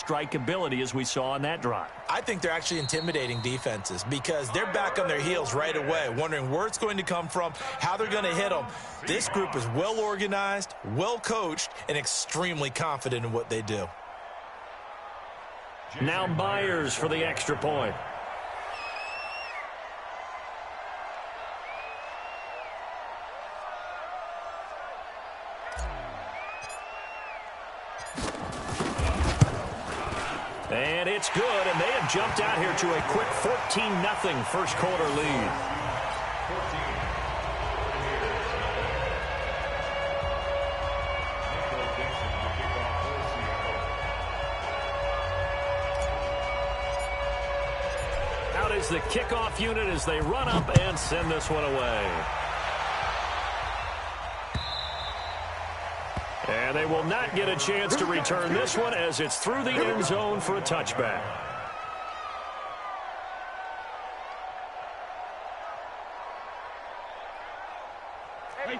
strike ability as we saw on that drive. I think they're actually intimidating defenses because they're back on their heels right away, wondering where it's going to come from, how they're going to hit them. This group is well organized, well coached, and extremely confident in what they do. Now Myers for the extra point. And it's good, and they have jumped out here to a quick 14-0 first quarter lead. Out is the kickoff unit as they run up and send this one away. And they will not get a chance to return this one as it's through the end zone for a touchback.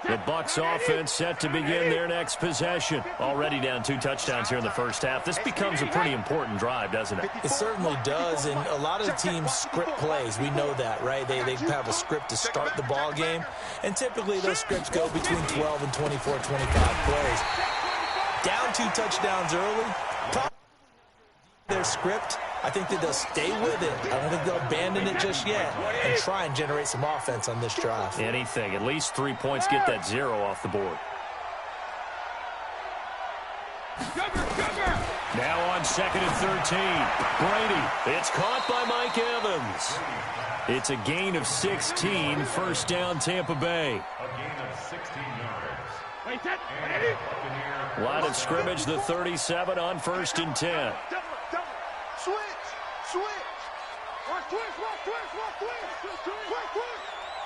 The Bucs offense set to begin their next possession. Already down 2 touchdowns here in the first half. This becomes a pretty important drive, doesn't it? It certainly does, and a lot of the teams script plays. We know that, right? They have a script to start the ball game, and typically those scripts go between 12 and 24, 25 plays. Down 2 touchdowns early, probably their script. I think that they'll stay with it. I don't think they'll abandon it just yet and try and generate some offense on this drive. Anything. At least 3 points, get that 0 off the board. Now on 2nd and 13. Brady. It's caught by Mike Evans. It's a gain of 16. First down, Tampa Bay. A gain of 16 yards. Line of scrimmage, the 37 on 1st and 10. Switch. Watch twitch.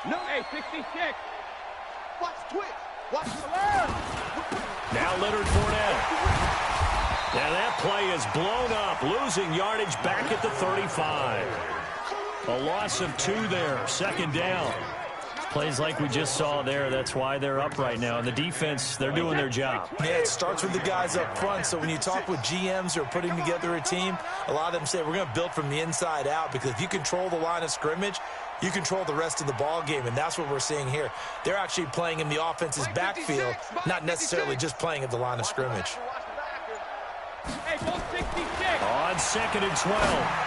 No. Hey, 66. Watch twitch. Watch the line. Now Leonard Fournette. Now that play is blown up, losing yardage back at the 35. A loss of 2 there, 2nd down. Plays like we just saw there, that's why they're up right now. And the defense, they're doing their job. Yeah, it starts with the guys up front. So when you talk with GMs who are putting together a team, a lot of them say we're going to build from the inside out, because if you control the line of scrimmage, you control the rest of the ball game, and that's what we're seeing here. They're actually playing in the offense's backfield, not necessarily just playing at the line of scrimmage. On 2nd and 12,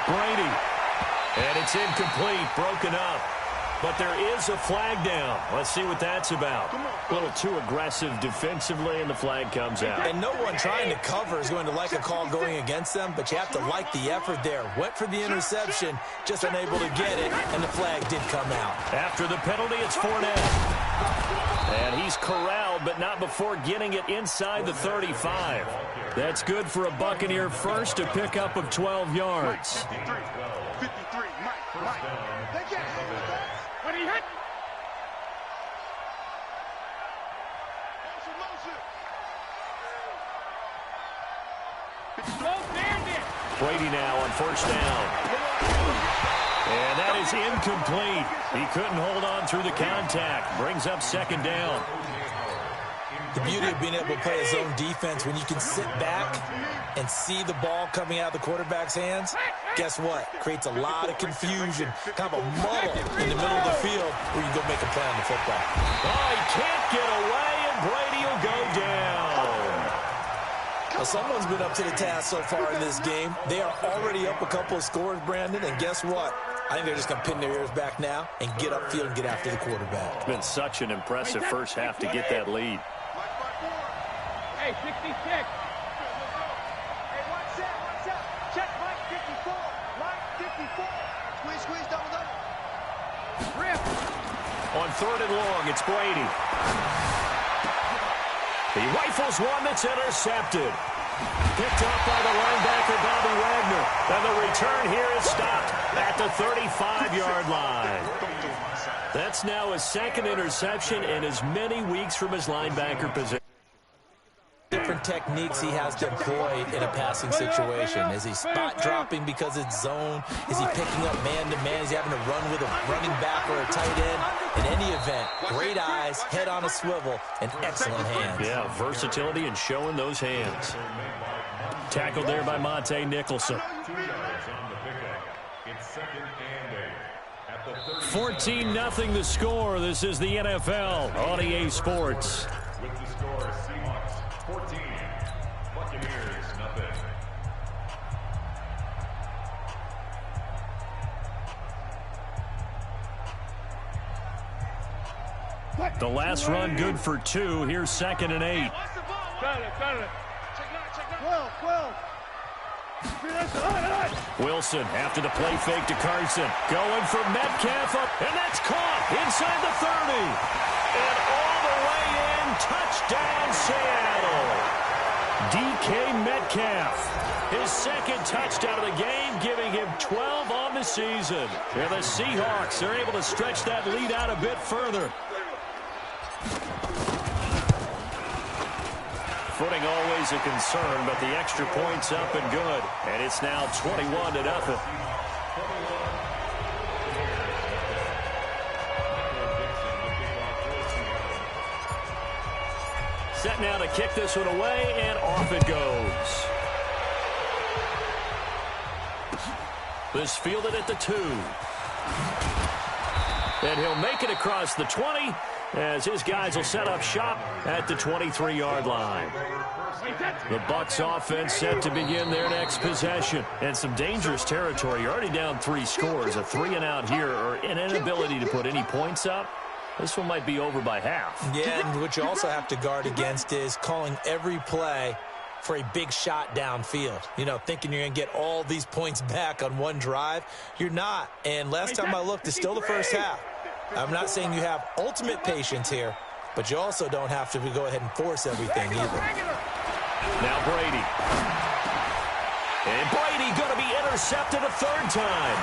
Brady. And it's incomplete, broken up. But there is a flag down. Let's see what that's about. A little too aggressive defensively, and the flag comes out. And no one trying to cover is going to like a call going against them, but you have to like the effort there. Went for the interception, just unable to get it, and the flag did come out. After the penalty, it's Fournette. And he's corralled, but not before getting it inside the 35. That's good for a Buccaneer first, a pickup of 12 yards. 53, Mike. When he hit. Brady now on 1st down. And that is incomplete. He couldn't hold on through the contact. Brings up 2nd down. The beauty of being able to play a zone defense, when you can sit back and see the ball coming out of the quarterback's hands, guess what? Creates a lot of confusion, kind of a muddle in the middle of the field where you can go make a play on the football. Oh, he can't get away, and Brady will go down. Well, someone's been up to the task so far in this game. They are already up a couple of scores, Brandon, and guess what? I think they're just going to pin their ears back now and get upfield and get after the quarterback. It's been such an impressive first half to get that lead. Hey, 66. Hey, watch out. Check Mike 54. Mike 54. Squeeze, double. Rip. On 3rd and long, it's Brady. He rifles one that's intercepted. Picked up by the linebacker, Bobby Wagner. And the return here is stopped at the 35-yard line. That's now his 2nd interception in as many weeks from his linebacker position. Different techniques he has to employ in a passing situation. Is he spot dropping because it's zone? Is he picking up man-to-man? Is he having to run with a running back or a tight end? In any event, great eyes, head on a swivel, and excellent hands. Yeah, versatility and showing those hands. Tackled there by Monte Nicholson. 2 yards on the pickup. It's 2nd and 8. At the 14-0 the score. This is the NFL on EA Sports. With the score, Seahawks 14, Buccaneers nothing. The last run good for 2. Here's 2nd and 8. Wilson after the play fake to Carson. Going for Metcalf up, and that's caught inside the 30. And all the way in, touchdown Seattle. DK Metcalf, his 2nd touchdown of the game, giving him 12 on the season. And the Seahawks are able to stretch that lead out a bit further. Footing always a concern, but the extra point's up and good. And it's now 21-0. Set now to kick this one away, and off it goes. This fielded at the 2. And he'll make it across the 20 as his guys will set up shop at the 23-yard line. The Bucs offense set to begin their next possession. And some dangerous territory. You're already down 3 scores. A 3-and-out here, or an inability to put any points up. This one might be over by half. Yeah, and what you also have to guard against is calling every play for a big shot downfield. You know, thinking you're going to get all these points back on one drive. You're not. And last time I looked, it's still the first half. I'm not saying you have ultimate patience here, but you also don't have to go ahead and force everything either. Now Brady. And Brady going to be intercepted a 3rd time.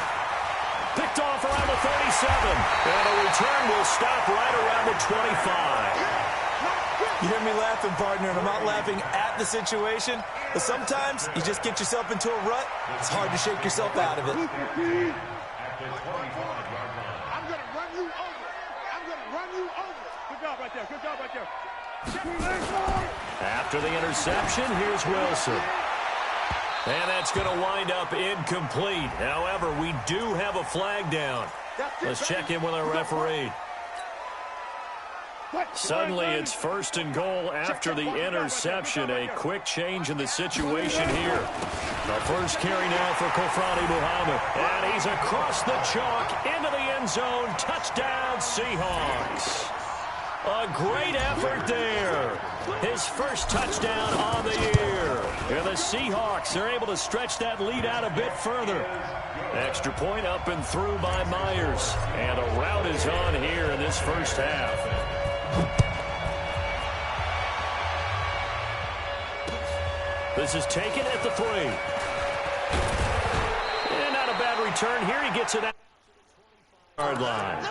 Picked off around the 37. And a return will stop right around the 25. You hear me laughing, partner, and I'm not laughing at the situation, but sometimes you just get yourself into a rut. It's hard to shake yourself out of it. I'm going to run you over. I'm going to run you over. Good job right there. Good job right there. After the interception, here's Wilson. And that's going to wind up incomplete. However, we do have a flag down. Let's check in with our referee. Suddenly, it's 1st and goal after the interception. A quick change in the situation here. The first carry now for Kofrani Muhammad. And he's across the chalk into the end zone. Touchdown, Seahawks. A great effort there. His first touchdown on the year. And the Seahawks are able to stretch that lead out a bit further. Extra point up and through by Myers. And a rout is on here in this first half. This is taken at the 3. And not a bad return here. He gets it out. Yard line.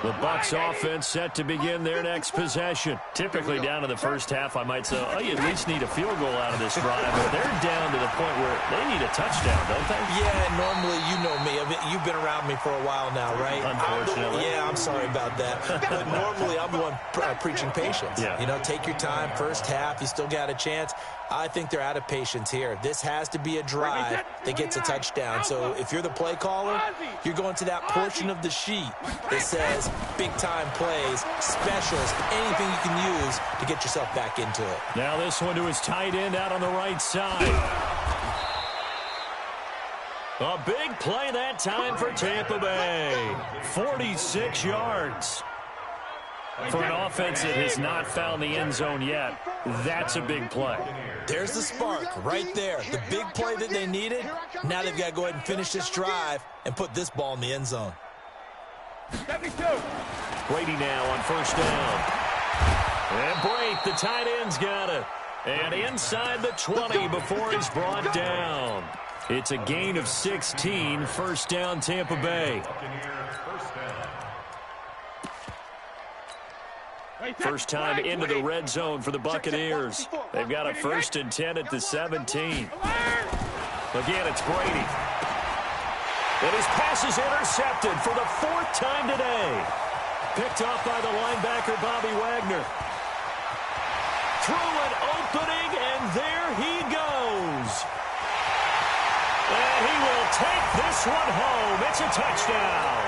The Bucs offense set to begin their next possession. Typically down to the first half, I might say, oh, you at least need a field goal out of this drive. But they're down to the point where they need a touchdown, don't they? Yeah, normally, you know me. I mean, you've been around me for a while now, right? Unfortunately. I'm sorry about that. But normally, I'm the one preaching patience. Yeah. You know, take your time. First half, you still got a chance. I think they're out of patience here. This has to be a drive that gets a touchdown. So if you're the play caller, you're going to that portion of the sheet that says big-time plays, specials, anything you can use to get yourself back into it. Now this one to his tight end out on the right side. A big play that time for Tampa Bay. 46 yards. For an offense that has not found the end zone yet, that's a big play. There's the spark right there. The big play that they needed. Now they've got to go ahead and finish this drive and put this ball in the end zone. 72. Brady now on first down. And Brate, the tight end's got it. And inside the 20 before he's brought down. It's a gain of 16. First down, Tampa Bay. First time into the red zone for the Buccaneers. They've got a 1st and 10 at the 17. Again, it's Brady. And his pass is intercepted for the 4th time today. Picked off by the linebacker, Bobby Wagner. Through an opening, will take this one home. It's a touchdown.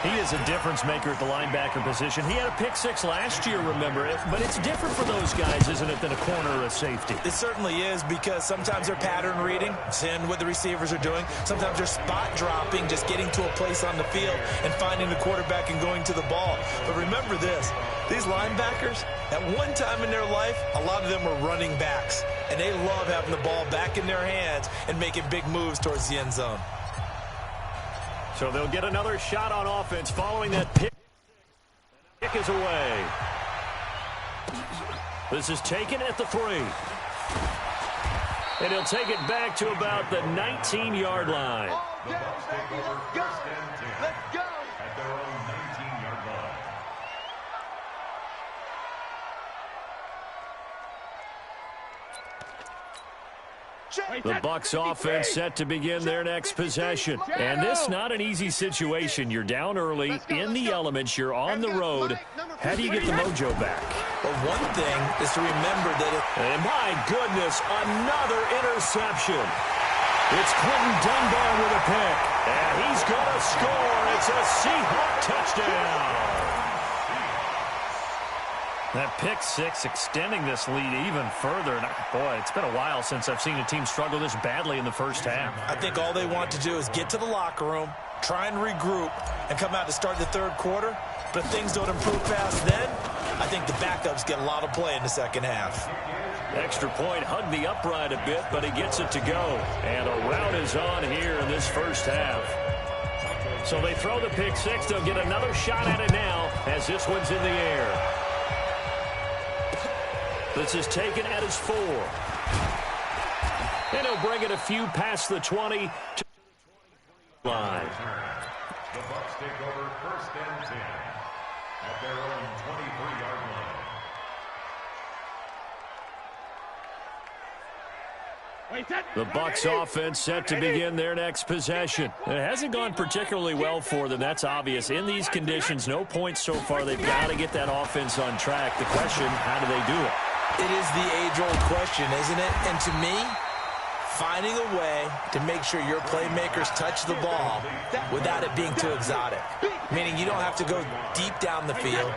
He is a difference maker at the linebacker position. He had a pick six last year, remember it. But it's different for those guys, isn't it, than a corner or a safety? It certainly is, because sometimes they're pattern reading, seeing what the receivers are doing. Sometimes they're spot dropping, just getting to a place on the field and finding the quarterback and going to the ball. But remember this, these linebackers, at one time in their life, a lot of them were running backs. And they love having the ball back in their hands and making big moves towards the end zone. So they'll get another shot on offense following that pick. Kick is away. This is taken at the 3. And he'll take it back to about the 19-yard line. Let's go. Let's go. At their own 19-yard line. The Bucs offense set to begin their next possession. And this not an easy situation. You're down early, in the elements, you're on the road. How do you get the mojo back? But one thing is to remember that And my goodness, another interception. It's Quentin Dunbar with a pick. And he's going to score. It's a Seahawk touchdown. That pick six extending this lead even further. And boy, it's been a while since I've seen a team struggle this badly in the first half. I think all they want to do is get to the locker room, try and regroup, and come out to start the third quarter. But if things don't improve past then, I think the backups get a lot of play in the second half. Extra point, hugged the upright a bit, but he gets it to go. And a rout is on here in this first half. So they throw the pick six. They'll get another shot at it now as this one's in the air. This is taken at his 4. And he'll bring it a few past the 20 to the line. The Bucs take over 1st and 10 at their own 23-yard line. The Bucs offense set to begin their next possession. It hasn't gone particularly well for them. That's obvious. In these conditions, no points so far. They've got to get that offense on track. The question, how do they do it? It is the age-old question, isn't it? And to me, finding a way to make sure your playmakers touch the ball without it being too exotic. Meaning you don't have to go deep down the field.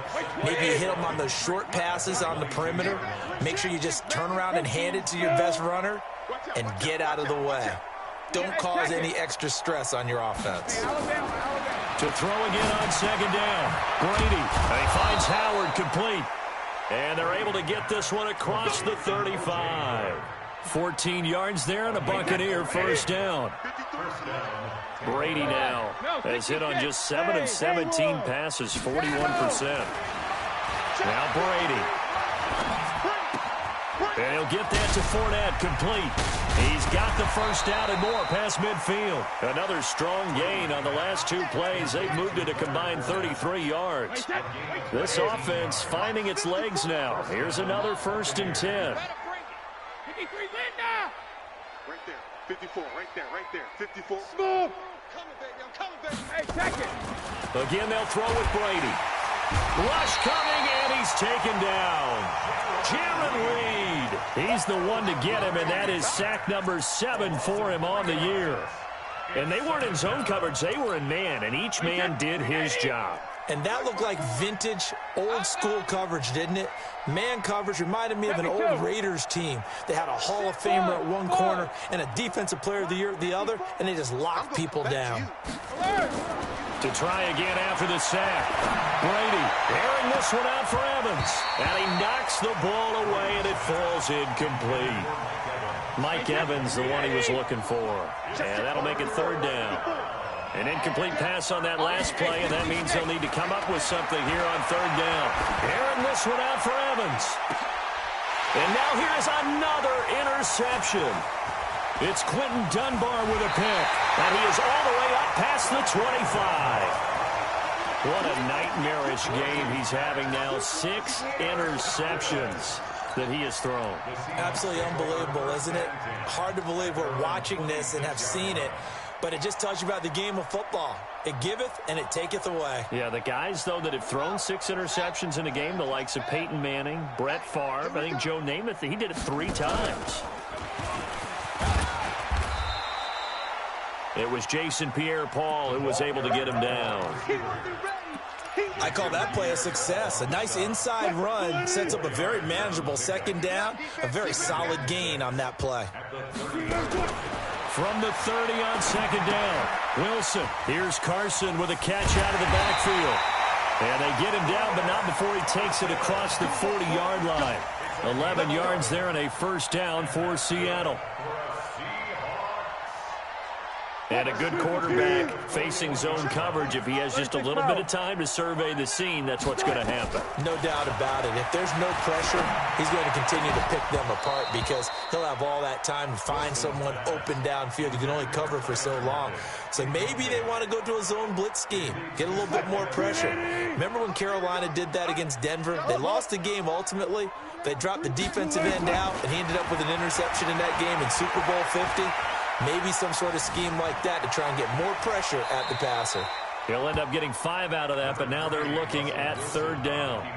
Maybe you hit them on those short passes on the perimeter. Make sure you just turn around and hand it to your best runner and get out of the way. Don't cause any extra stress on your offense. To throw again on second down. Brady. And he finds Howard complete. And they're able to get this one across the 35. 14 yards there and a Buccaneer first down. Brady now has hit on just 7 of 17 passes, 41%. Now Brady. And he'll get that to Fournette, complete. He's got the first down and more past midfield. Another strong gain on the last 2 plays. They've moved it a combined 33 yards. This offense finding its legs now. Here's another 1st and 10. Right there, 54, right there, 54. Smooth. Coming, baby, I'm coming, baby. Hey, check it. Again, they'll throw with Brady. Rush coming, and he's taken down. Jaron Reed. He's the one to get him, and that is sack number 7 for him on the year. And they weren't in zone coverage. They were in man, and each man did his job. And that looked like vintage, old-school coverage, didn't it? Man coverage reminded me of an old Raiders team. They had a Hall of Famer at one corner and a Defensive Player of the Year at the other, and they just locked people down. To try again after the sack. Brady airing this one out for Evans. And he knocks the ball away, and it falls incomplete. Mike Evans, the one he was looking for. And that'll make it 3rd down. An incomplete pass on that last play, and that means they'll need to come up with something here on 3rd down. Airing this one out for Evans. And now here's another interception. It's Quentin Dunbar with a pick, and he is all the way up past the 25. What a nightmarish game he's having now. 6 interceptions that he has thrown. Absolutely unbelievable, isn't it? Hard to believe we're watching this and have seen it, but it just tells you about the game of football. It giveth and it taketh away. Yeah, the guys, though, that have thrown 6 interceptions in a game, the likes of Peyton Manning, Brett Favre, I think Joe Namath, he did it 3 times. It was Jason Pierre-Paul who was able to get him down. I call that play a success. A nice inside run sets up a very manageable second down. A very solid gain on that play. From the 30 on second down, Wilson. Here's Carson with a catch out of the backfield. And they get him down, but not before he takes it across the 40-yard line. 11 yards there and a first down for Seattle. And a good quarterback facing zone coverage. If he has just a little bit of time to survey the scene, that's what's going to happen. No doubt about it. If there's no pressure, he's going to continue to pick them apart because he'll have all that time to find someone open downfield. You can only cover for so long. So maybe they want to go to a zone blitz scheme, get a little bit more pressure. Remember when Carolina did that against Denver? They lost the game ultimately. They dropped the defensive end out, and he ended up with an interception in that game in Super Bowl 50. Maybe some sort of scheme like that to try and get more pressure at the passer. He'll end up getting 5 out of that, but now they're looking at third down.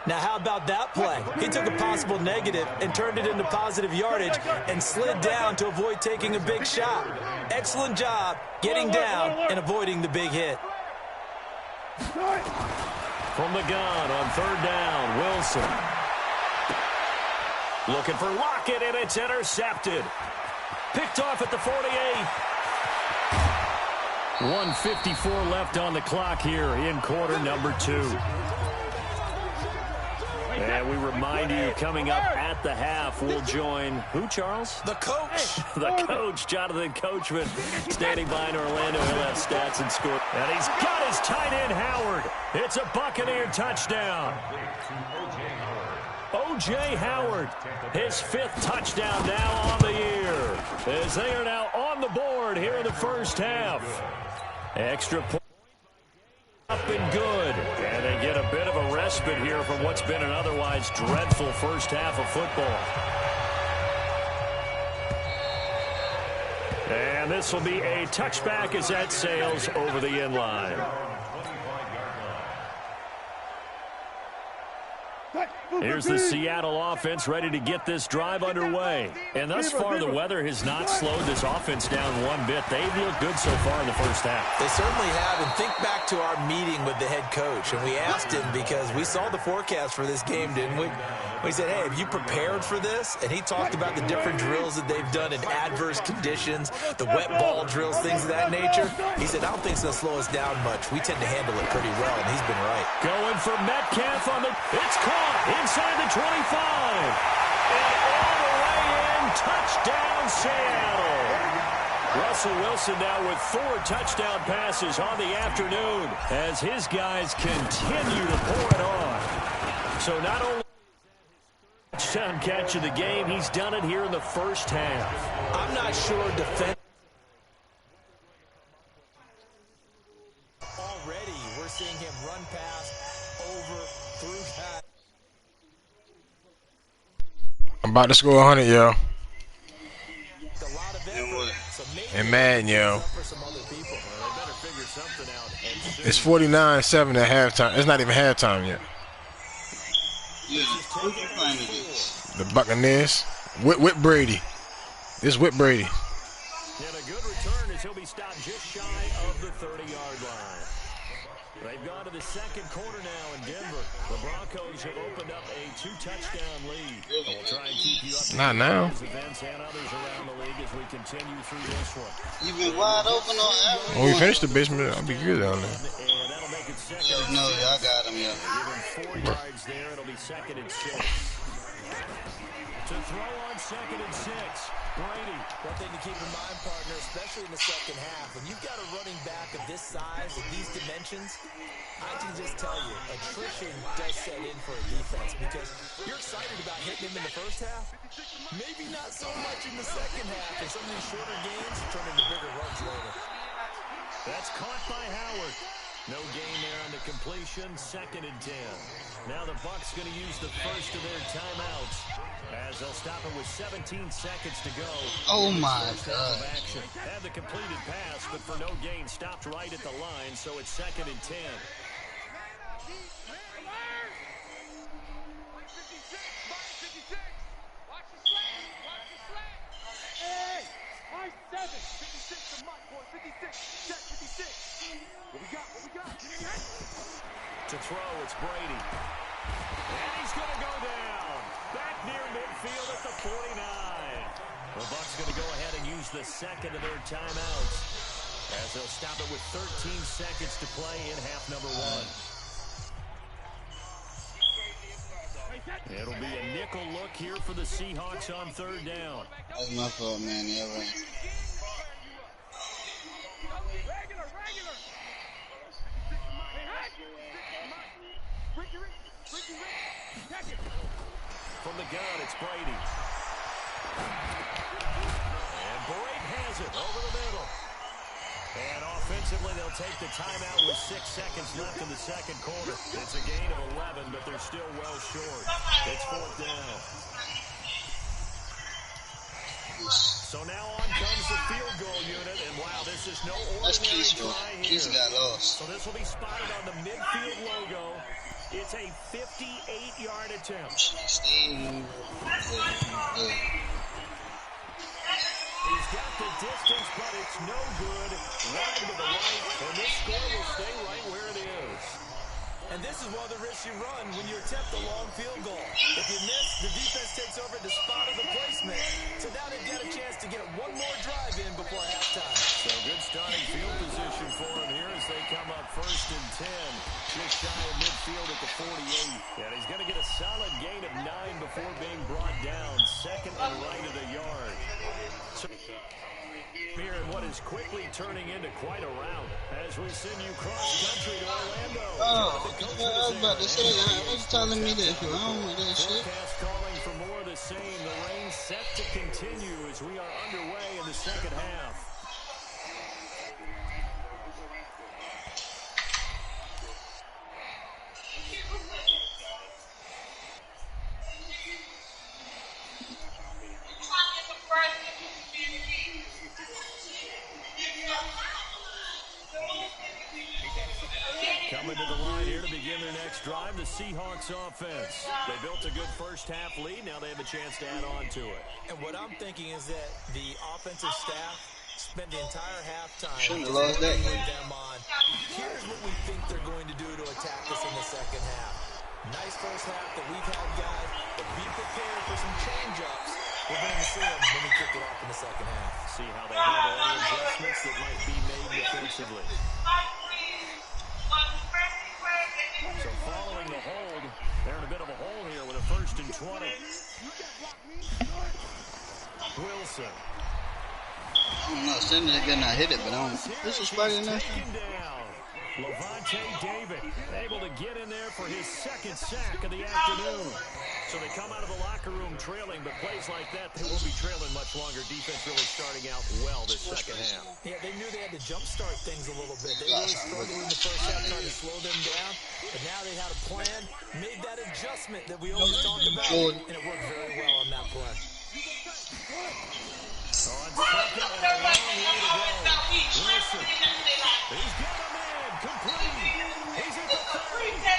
Now, how about that play? He took a possible negative and turned it into positive yardage and slid down to avoid taking a big shot. Excellent job getting down and avoiding the big hit. From the gun on third down, Wilson. Looking for Lockett, and it's intercepted. Picked off at the 48. 1:54 left on the clock here in quarter number 2. And we remind you, coming up at the half, we'll join who, Charles? The coach. The coach, Jonathan Coachman, standing by in Orlando. He'll have stats and score. And he's got his tight end, Howard. It's a Buccaneer touchdown. O.J. Howard, his 5th touchdown now on the year, as they are now on the board here in the first half. Extra point up and good, and they get a bit of a respite here from what's been an otherwise dreadful first half of football. And this will be a touchback as that sails over the end line. Here's the Seattle offense ready to get this drive underway. And thus far, the weather has not slowed this offense down one bit. They've looked good so far in the first half. They certainly have. And think back to our meeting with the head coach. And we asked him because we saw the forecast for this game, didn't we? We said, hey, have you prepared for this? And he talked about the different drills that they've done in adverse conditions, the wet ball drills, things of that nature. He said, I don't think it's going to slow us down much. We tend to handle it pretty well, and he's been right. Going for Metcalf on the... It's caught inside the 25. And all the way in, touchdown Seattle. Russell Wilson now with 4 touchdown passes on the afternoon as his guys continue to pour it on. So not only touchdown catch of the game, he's done it here in the first half. I'm not sure defense. Already, we're seeing him run past, over, through that. I'm about to score 100, yo. And man, yo. It's 49-7 at halftime. It's not even halftime yet. The Buccaneers. Whip Brady. This Whip Brady. And a good return as he'll be stopped just shy of the 30-yard line. They've gone to the second quarter now in Denver. The Broncos have opened up a 2-touchdown lead. We'll try and keep you up to not now. Events and others around the league as we continue through this one. You've been wide open on everyone. When we finish the basement, I'll be good down there. And that'll make it second. No, y'all got him, yeah. Give him 4 yards there. It'll be 2nd and 6. To throw on 2nd and 6. Brady. One thing to keep in mind, partner, especially in the second half, when you've got a running back of this size, of these dimensions, I can just tell you, attrition does set in for a defense because you're excited about hitting him in the first half. Maybe not so much in the second half, and some of these shorter games turn into bigger runs later. That's caught by Howard. No gain there on the completion. 2nd and 10. Now the Bucs going to use the first of their timeouts as they'll stop it with 17 seconds to go. Oh my God. Had the completed pass, but for no gain, stopped right at the line, so it's 2nd and 10. Hey, 56 to Mutt, boy, 56. To throw, it's Brady. And he's going to go down. Back near midfield at the 49. The Bucs going to go ahead and use the second of their timeouts, as they'll stop it with 13 seconds to play in half number 1. It'll be a nickel look here for the Seahawks on third down. That's my fault, man. Yeah, right. From the gun, it's Brady. And Brady has it over the middle. And offensively, they'll take the timeout with 6 seconds left in the second quarter. It's a gain of 11, but they're still well short. It's fourth down. So now on comes the field goal unit, and wow, this is no ordinary try here. Keith got lost. So this will be spotted on the midfield logo. It's a 58-yard attempt. He's got the distance, but it's no good. Wide to the right, and this score will stay right where it is. And this is one of the risks you run when you attempt a long field goal. If you miss, the defense takes over the spot of the placement. So now they've got a chance to get one more drive in before halftime. So good starting field position for him here as they come up first and 10. Just shy of midfield at the 48. And he's going to get a solid gain of 9 before being brought down. Second and right of the yard. So here in what is quickly turning into quite a rout as we send you cross-country to Orlando. Oh, I was about to say, I was telling me that if you're wrong with that shit. Forecast calling for more of the same. The rain set to continue as we are underway in the second half. Coming to the line here to begin their next drive, the Seahawks offense. They built a good first half lead. Now they have a chance to add on to it. And what I'm thinking is that the offensive staff spent the entire halftime Shouldn't have lost that game. them on. Here's what we think they're going to do to attack us in the second half. Nice first half that we've had, guys, but be prepared for some change-ups. We're going to see them when we kick it off in the second half. See how they handle any adjustments that might be made defensively. So following the hold, they're in a bit of a hole here with a first and 20. Wilson. I don't know, Simmons is gonna hit it, but I don't. This is Spider in there. Levante David able to get in there for his second sack of the afternoon. So they come out of the locker room trailing, but plays like that, they will be trailing much longer. Defense really starting out well this second half. Yeah, they knew they had to jumpstart things a little bit. They really struggled in the first half trying to slow them down, but now they had a plan, made that adjustment that we always talked about, and it worked very well on that play. On second and a long way to go. Wilson, he's got him in, complete. He's at the 30, 10,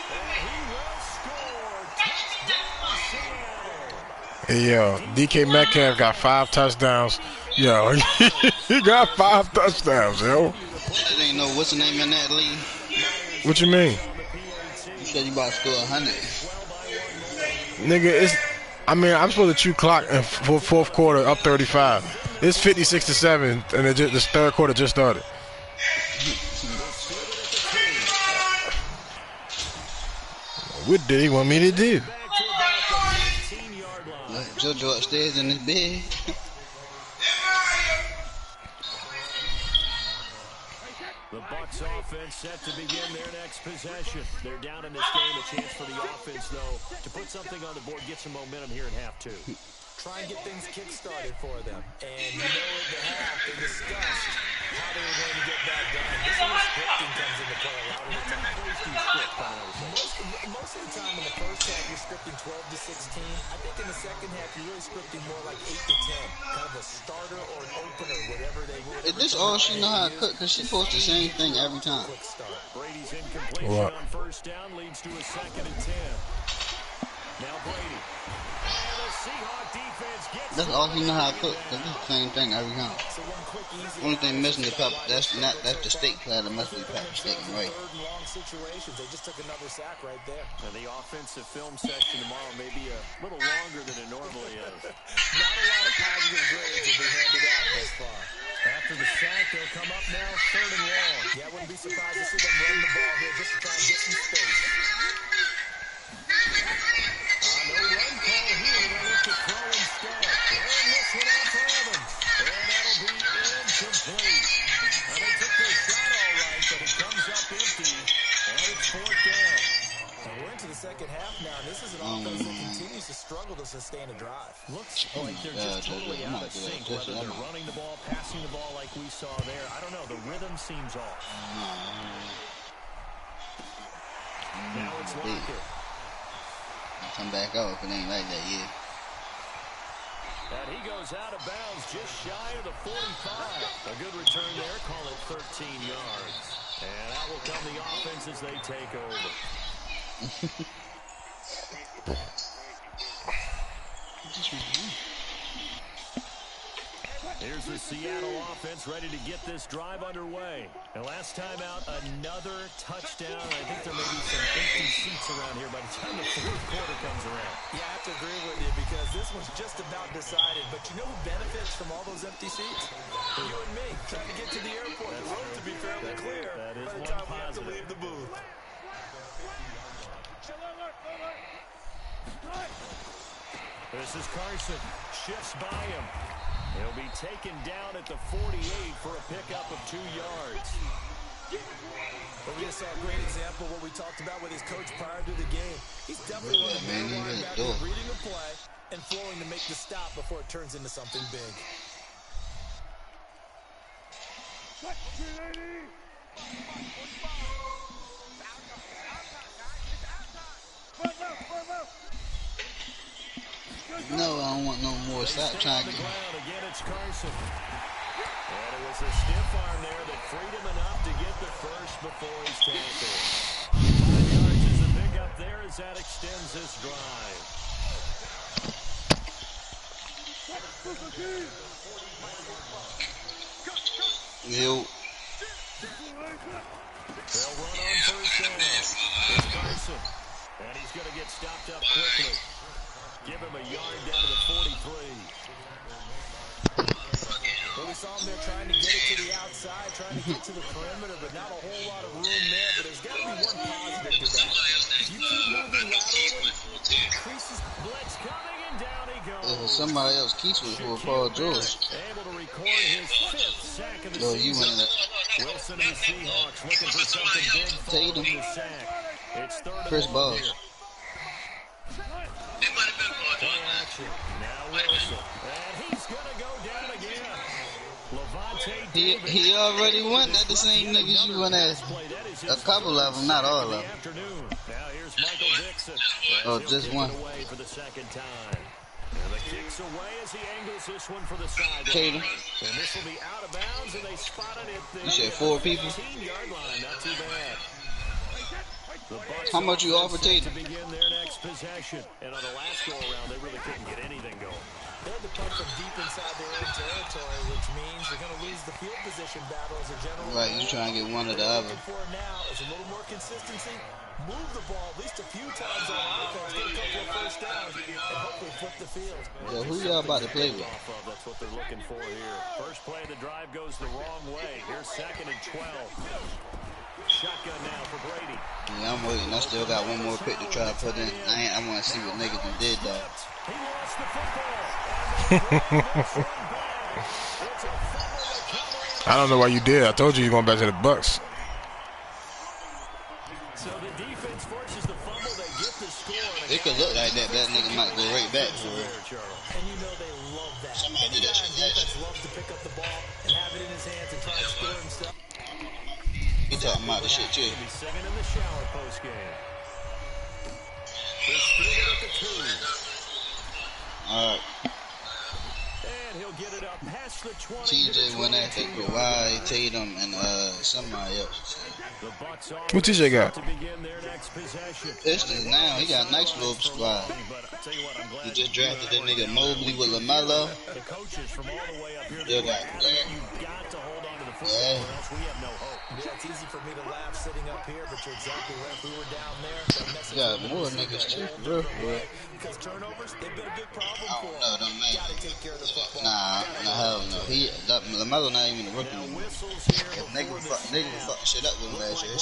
and he will score. Touchdown, Seattle. Hey, yo, DK Metcalf got 5 touchdowns. Yo, he got 5 touchdowns, yo. It ain't no what's the name in that league. What you mean? You said you about to score 100. Nigga, it's... I mean, I'm supposed to chew clock in fourth quarter up 35. It's 56-7, and this third quarter just started. What did he want me to do? JoJo upstairs in his bed. The Bucs offense set to begin their next possession. They're down in this game. A chance for the offense, though, to put something on the board, get some momentum here in half 2. Try and get things kick-started for them. And you know at the half, they discussed how they were going to get that done. This is where scripting comes into play a lot of the time. Most of the time in the first half, you're scripting 12 to 16. I think in the second half, you're really scripting more like 8 to 10. Kind of a starter or an opener, whatever they will. Is this all she know how to cook? Because she posts the same thing every time. Brady's incompletion on first down leads to a second and 10. Now Brady. And the Seahawk defense That's all he know how to cook. That's the same thing every time. Only thing missing the pepper. That's the steak platter. Must be pepper steak, right? They just took another sack right there. And the offensive film section tomorrow may be a little longer than it normally is. Not a lot of positive grades will be handed out thus far. After the sack, they'll come up now 3rd and long. Yeah, I wouldn't be surprised to see them run the ball here just to try and get some space. No run call here. They look to throw instead. And this one out for Evans. And that'll be incomplete. Now they took their shot all right, but it comes up empty. And it's 4th down. We're into the second half now. This is an offense that continues to struggle to sustain a drive. Looks like they're just totally out of sync, whether they're running the ball, passing the ball like we saw there. I don't know. The rhythm seems off. Now it's Lockett. Come back off. It ain't like that yet. And he goes out of bounds just shy of the 45. A good return there. Call it 13 yards. And that will come the offense as they take over. Here's the Seattle offense ready to get this drive underway. And last time out, another touchdown. I think there may be some empty seats around here by the time the 4th quarter comes around. Yeah, I have to agree with you because this one's just about decided. But you know who benefits from all those empty seats? You and me, trying to get to the airport. The road to be fairly clear that is by the one time we have to positive. leave the booth. This is Carson. Shifts by him. He'll be taken down at the 48 for a pickup of 2 yards. But we just saw a great example of what we talked about with his coach prior to the game. He's definitely one of the main linebackers reading the play and flowing to make the stop before it turns into something big. No, I don't want no more. Stop trying to. Again, it's Carson. And it was a stiff arm there that freed him enough to get the first before he's tackled. 5 yards is a pickup there as that extends this drive. Yo. They'll run on 1st down. It's Carson. And he's going to get stopped up quickly. Give him a yard down to the 43. Well, we saw him there trying to get it to the outside, trying to get to the perimeter, but not a whole lot of room there. But there's got to be one positive to that. If you keep moving laterally, it increases. Blitz coming, and down he goes. Somebody else keeps it for Paul George. Able to record his 5th sack of the No, you season. win that. Wilson and the Seahawks looking for something big following the sack. It's 3rd Chris and long Balls. here. Play action. Now Wilson. And he's going to go down again. He already won at the same niggas you went at. A couple of them, not all of them. Now here's Michael Dixon. Oh, just one. Away for the second time. And the kick's away as he angles this one for the sideline. Tatum. And this will be out of bounds, and they spotted it. You said 4 people? 15-yard line, not too bad. How much you offer Tatum? To begin their next possession. And on the last go-around, they really couldn't get anything going. They had to punt from deep inside their own territory, which means they're going to lose the field position battle as a general. Right, you trying to get one or the other. What they're looking for now is a little more consistency. Move the ball at least a few times on offense, get a couple of first downs, and hopefully flip the field. Yo, who y'all about to play with? That's what they're looking for here. First play of the drive goes the wrong way. Here's 2nd and 12. Shotgun now for Brady. Yeah, I'm waiting. I still got one more pick to try to put in. I want to see what niggas done did, though. He lost the football. I don't know why you did. I told you you're going back to the Bucks. So the defense forces the fumble. They get the score. It could look like that. That nigga might go right back for it. And you know they love that. Somebody did that shit Defense loves to pick up the ball and have it in his hands and try to score himself. He talking about the shit, too. He'll be singing in the shower post game. They're split at the 2. All right. And he'll get it up past the 20. TJ went after Kawhi, Tatum, and somebody else. Who TJ got? Pistons now. He got a nice little squad. He just drafted that nigga Mobley with LaMelo. Still got yeah. Yeah, it's easy for me to laugh sitting up here, but you're exactly right. If we were down there, you got more niggas too, bro. Because turnovers, they've been a big problem for him. No, don't make Gotta take care of the football. Nah, hell no. LaMelo not even a rookie anymore. Nigga was fucking shit up with him last year.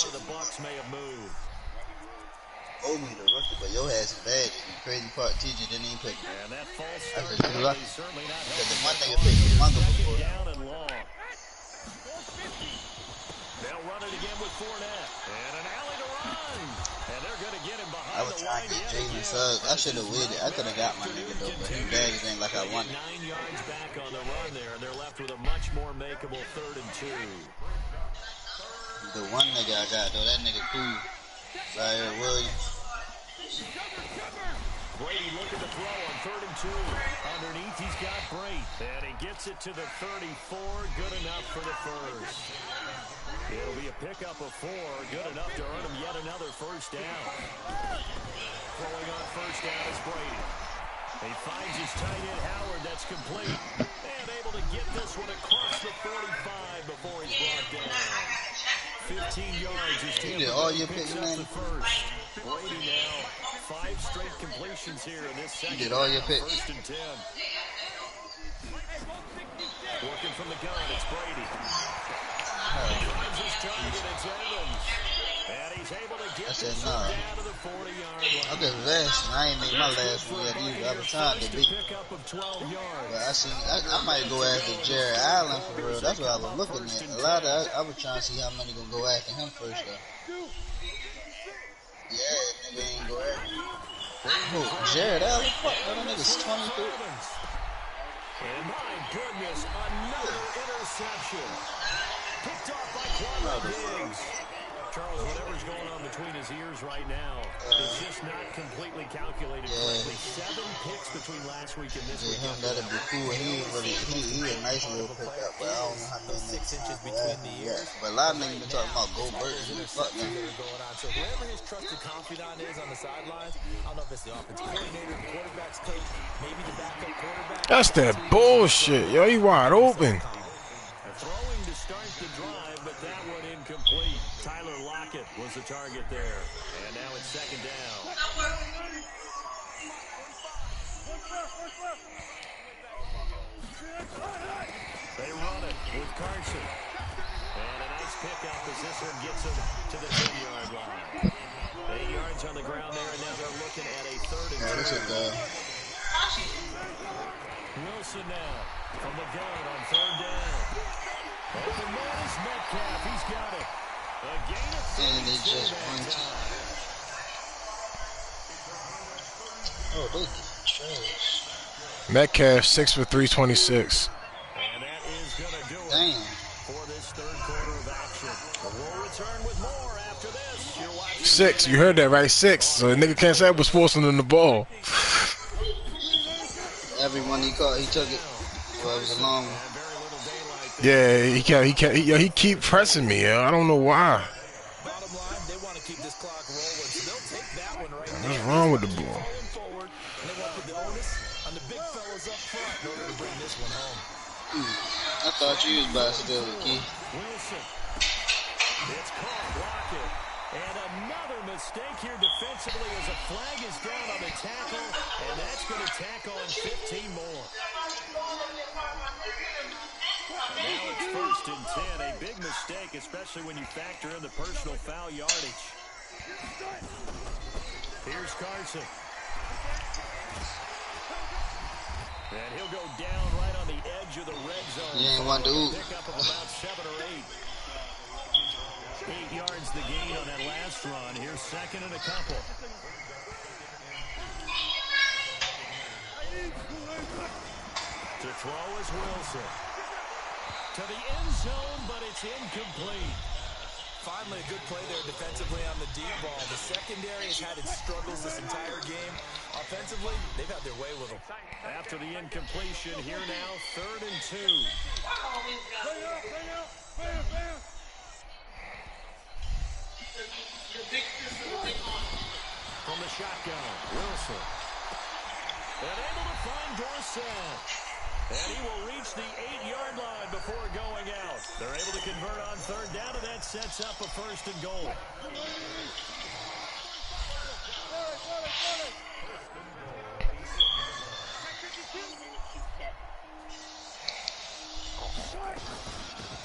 Mobley the rookie, but your ass is bad. The crazy part, TJ didn't even pick him. I said, you're lucky. Because the one nigga picked him before. They'll run it again with Fournette. And an alley to run. And they're going to get him behind I was trying to get Jalen Suggs. I should have waited. I could have got my nigga though, but he bagged it ain't like I wanted. 9 yards back on the run there, and they're left with a much more makeable 3rd and 2. The one nigga I got though, that nigga cool. Zaire Williams. Brady looking to throw on 3rd and 2. Underneath, he's got Brady. And he gets it to the 34. Good enough for the first. It'll be a pickup of 4. Good enough to earn him yet another first down. Throwing on first down is Brady. He finds his tight end Howard. That's complete. And able to get this one across the 45 before he's brought down. 15 yards as Tampa picks up the first. Brady now 5 straight completions here in this second. You did all your picks. 1st and 10. Working from the gun, it's Brady. Finds his target, it's Evans. And he's able to get this one down to the 40-yard line. I just last. I ain't made my last one yet either. I was trying to beat. Pickup of 12 yards. But I might go after Jerry Allen for real. That's what I was looking at. A lot of I was trying to see how many gonna go after him first though. Yeah, nigga ain't go after him. Who? Jared Allen? Fuck, that nigga's 23. And my goodness, another interception. Picked off by Quadro Diggs. Charles, whatever's going on between his ears right now, it's just not completely calculated correctly. 7 picks between last week and this week. That'd be cool. He a nice little pickup, but I don't know how many 6 inches between the ears. But a lot of niggas been talking about Go Burton. Fuck them. So whoever his trusted confidant is on the sidelines, I don't know if it's the offensive coordinator, the quarterback's coach, maybe the backup quarterback. That's that bullshit. Yo, he wide open. Throwing to start the drive, but that one incomplete. Tyler Lockett was the target there. And now it's 2nd down. They run it with Carson. And a nice pickup as this one gets him to the 10-yard line. 8 yards on the ground there, and now they're looking at a 3rd and 2. Wilson now from the gun on 3rd down. Open man is Metcalf. He's got it. A gain of 3. And they just punched. Oh, those trash. Metcalf 6 for 326. And that is going to do it. Damn. For this 3rd quarter of action. We'll return with more after this. You're watching 6. You heard that right? 6. So the nigga can't say I was forcing him the ball. Everyone he caught, he took it. Well, it was a long one. Yeah, he keep pressing me. Yo. I don't know why. Bottom line, they want to keep this clock rolling, so they'll take that one right What's wrong with the ball? they want to put the onus on the big fellas up front in order to bring this one home. I thought you was about to steal the key. Wilson. It's caught, Lockett. And another mistake here defensively as a flag is down on the tackle, and that's going to tack on 15 more. And now it's 1st and 10. A big mistake, especially when you factor in the personal foul yardage. Here's Carson. And he'll go down right on the edge of the red zone. You ain't want to oop. Pickup of about 7 or 8. 8 yards the gain on that last run. Here's 2nd and a couple. To throw is Wilson. To the end zone, but it's incomplete. Finally, a good play there defensively on the deep ball. The secondary has had its struggles this entire game. Offensively, they've had their way with them. After the incompletion, here now, 3rd and 2. From the shotgun, Wilson. And able to find Dorsett. And he will reach the 8-yard line before going out. They're able to convert on 3rd down, and that sets up a 1st and goal.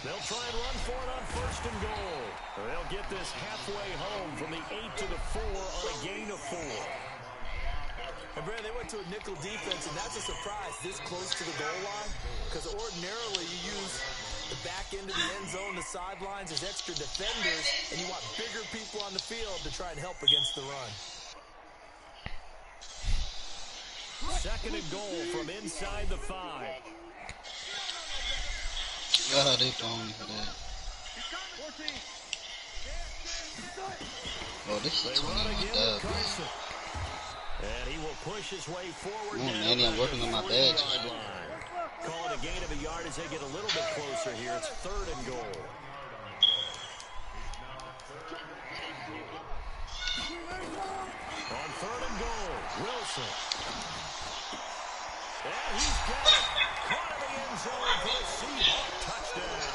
They'll try and run for it on 1st and goal. They'll get this halfway home from the 8 to the 4 on a gain of 4. And Brad, they went to a nickel defense, and that's a surprise this close to the goal line, because ordinarily you use the back end of the end zone, the sidelines as extra defenders, and you want bigger people on the field to try and help against the run. 2nd and goal from inside the 5. Oh, they phone for that. Oh, this is 21 dub. And he will push his way forward. Manny, I'm working on my badge. Call it a gain of a yard as they get a little bit closer here. It's 3rd and goal. On 3rd and goal, Wilson. And he's got it. Caught in the end zone for a Seahawk touchdown.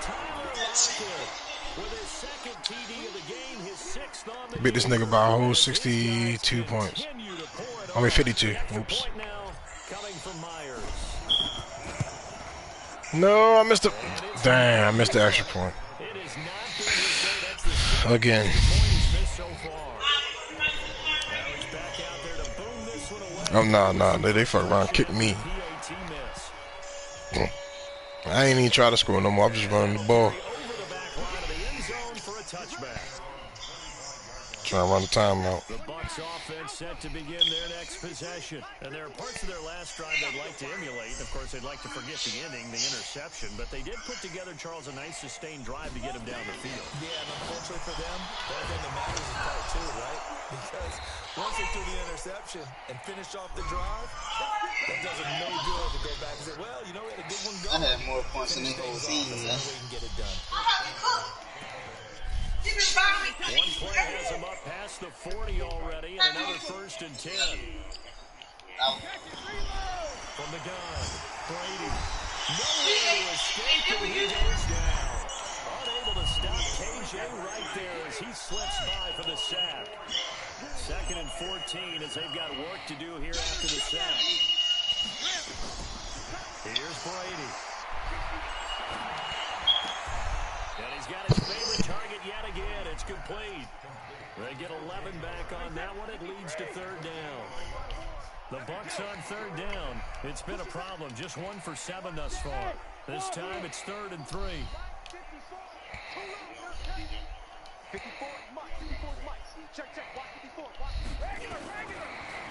Tyler Lockett with his 2nd TD of the game, his 6th on the Beat this nigga by a whole 62 points. I mean 52. Oops. No, I missed it. Damn, I missed the extra point. Again. Oh, no, they fuck around and kick me. I ain't even try to score no more. I'm just running the ball. Trying to run the timeout. The Bucs offense set to begin their next possession. And there are parts of their last drive they'd like to emulate. Of course, they'd like to forget the inning, the interception. But they did put together, Charles, a nice sustained drive to get him down the field. Yeah, and unfortunately for them, the only thing that matters is part 2, right? Because once they do the interception and finish off the drive, that does them no good to go back and say, well, you know, we had a good one going. I had more points than this whole season, man. We can get it done. One play has him up past the 40 already, and another 1st and 10. From the gun, Brady. No way to escape, and he goes down. Unable to stop KJ right there as he slips by for the sack. 2nd and 14 as they've got work to do here after the sack. Here's Brady. And he's got his favorite target yet again. It's complete. They get 11 back on that one. It leads to 3rd down. The Bucs on 3rd down. It's been a problem. Just 1 for 7 thus far. This time it's 3rd and 3.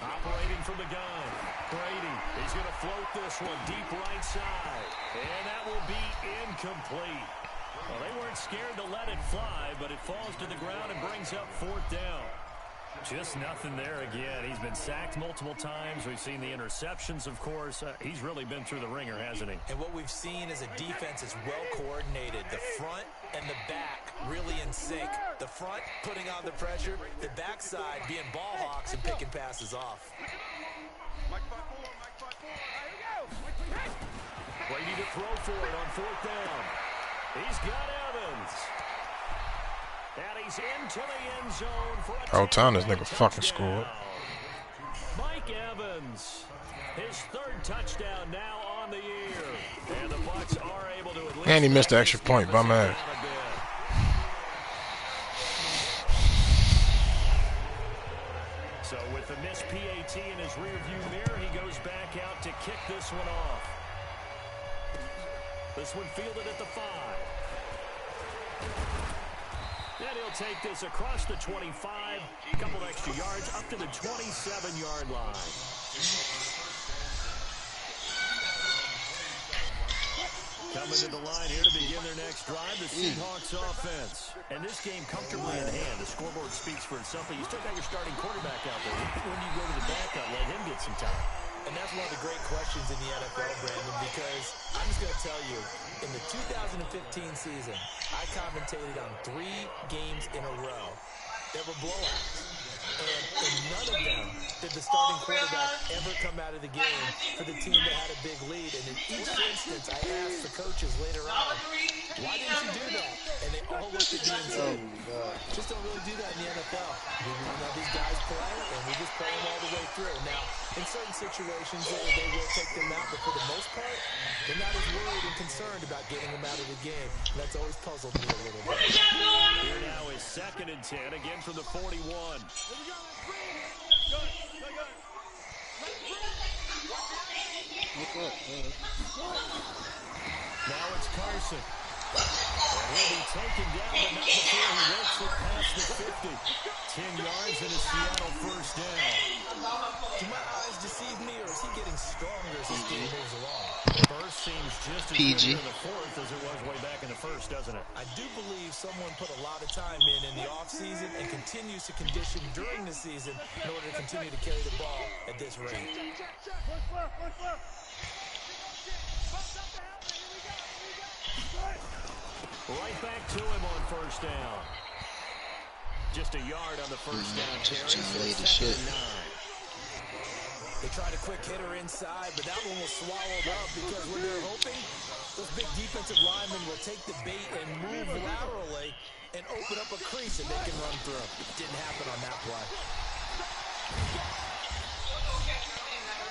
Operating from the gun. Brady. He's going to float this one deep right side. And that will be incomplete. Well, they weren't scared to let it fly, but it falls to the ground and brings up 4th down. Just nothing there again. He's been sacked multiple times. We've seen the interceptions, of course. He's really been through the ringer, hasn't he? And what we've seen is a defense is well coordinated. The front and the back really in sync. The front putting on the pressure, the backside being ball hawks and picking passes off. Brady to throw for it on 4th down. He's got Evans. And he's into the end zone for a Whole time this nigga fucking scored. Mike Evans, his 3rd touchdown now on the year. And the Bucs are able to at least... And he missed the extra point, bum ass. So with the missed PAT in his rearview mirror, he goes back out to kick this one off. This one fielded at the 5. And he'll take this across the 25, a couple extra yards, up to the 27-yard line. Coming to the line here to begin their next drive, the Seahawks offense. And this game comfortably in hand. The scoreboard speaks for itself, but you still got your starting quarterback out there. When you go to the backup, let him get some time. And that's one of the great questions in the NFL, Brandon, because I'm just going to tell you, in the 2015 season, I commentated on 3 games in a row. There were blowouts. And in none of them did the starting quarterback ever come out of the game for the team that had a big lead. And in each instance, I asked the coaches later on, why didn't you do that? And they all looked at me and said, just don't really do that in the NFL. We let these guys play, and we just play them all the way through. Now, in certain situations, they will take them out, but for the most part, they're not as worried and concerned about getting them out of the game. And that's always puzzled me a little bit. Here now is 2nd and 10, again from the 41. Now it's Carson. And he'll be taken down, but not before he works it past the 50. 10 yards and a Seattle first down. Do my eyes deceive me, or is he getting stronger as this game moves along? The first seems just as good in the 4th as it was way back in the 1st, doesn't it? I do believe someone put a lot of time in the offseason and continues to condition during the season in order to continue to carry the ball at this rate. Right back to him on first down. Just a yard on the first down carry. They tried a quick hitter inside, but that one was swallowed up because when they're hoping, those big defensive linemen will take the bait and move laterally and open up a crease that they can run through. It didn't happen on that play.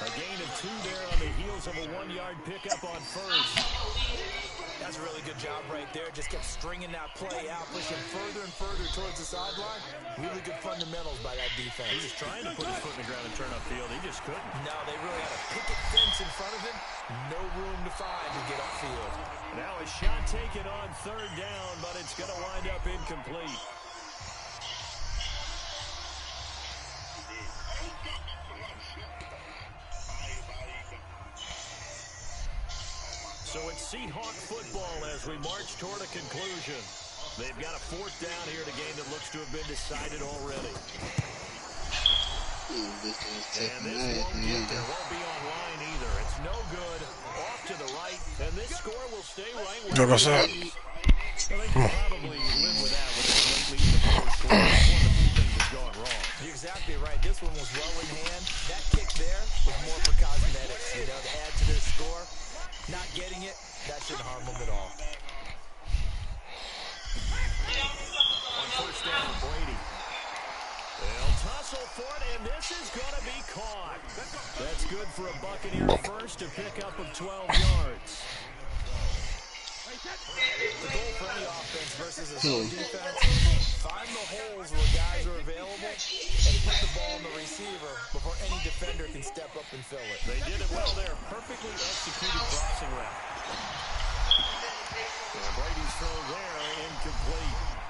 A gain of 2 there on the heels of a 1-yard pickup on first. That's a really good job right there. Just kept stringing that play out, pushing further and further towards the sideline. Really good fundamentals by that defense. He was trying to put his foot in the ground and turn upfield. He just couldn't. No, they really had a picket fence in front of him. No room to find to get upfield. Now a shot taken on 3rd down, but it's going to wind up incomplete. So it's Seahawk football as we march toward a conclusion. They've got a 4th down here in a game that looks to have been decided already. And this won't get there. Won't be online either. It's no good. Off to the right. And this score will stay right where it is. So they can probably live with that with this late lead in the 4th quarter. One of the few things that's gone wrong. You're exactly right. This one was well in hand. That kick there was more for cosmetics, to add to their score. Not getting it, that shouldn't harm them at all. On first down, Brady. They'll tussle for it, and this is going to be caught. That's good for a Buccaneer first, a pickup of 12 yards. The goal for any offense versus a zone defense, find the holes where guys are available and put the ball in the receiver before any defender can step up and fill it. They did it well there. Perfectly executed crossing route. And Brady's throw there, incomplete.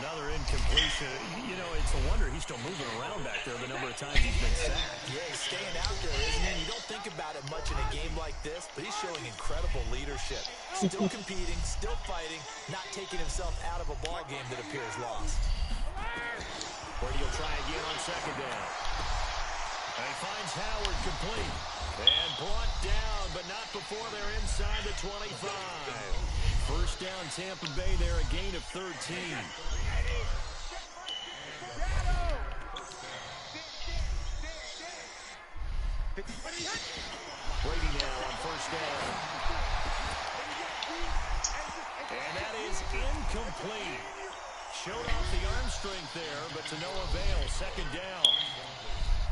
Another incompletion. You know, it's a wonder he's still moving around back there the number of times he's been sacked. Yeah, he's staying out there, isn't he? You don't think about it much in a game like this, but he's showing incredible leadership. Still competing, still fighting, not taking himself out of a ball game that appears lost. Brady will try again on 2nd down. And he finds Howard complete. And brought down, but not before they're inside the 25. First down, Tampa Bay there, a gain of 13. Brady now on first down. And that is incomplete. Showed off the arm strength there, but to no avail. 2nd down.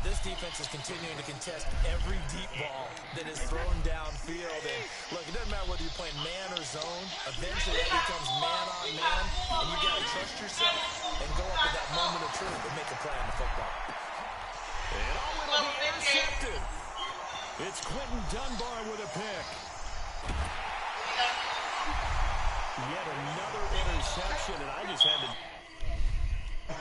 This defense is continuing to contest every deep ball that is thrown downfield. And look, it doesn't matter whether you're playing man or zone. Eventually, that becomes man on man, and you got to trust yourself and go up at that moment of truth and make a play on the football. And it'll be intercepted. It's Quentin Dunbar with a pick. Yet another interception, and I just had to...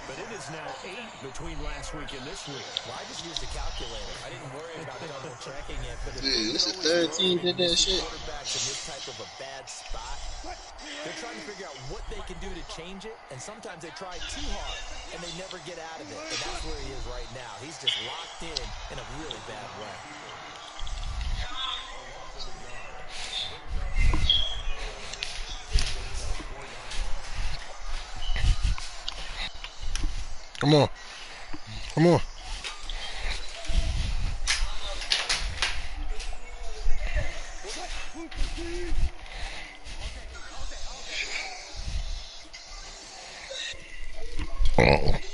But it is now 8 between last week and this week. Well, I just used a calculator. I didn't worry about double checking it. But dude, this is the 3rd team did that shit. quarterback's in this type of a bad spot, they're trying to figure out what they can do to change it, and sometimes they try too hard, and they never get out of it, and that's where he is right now. He's just locked in a really bad way. Come on. Come on. Oh.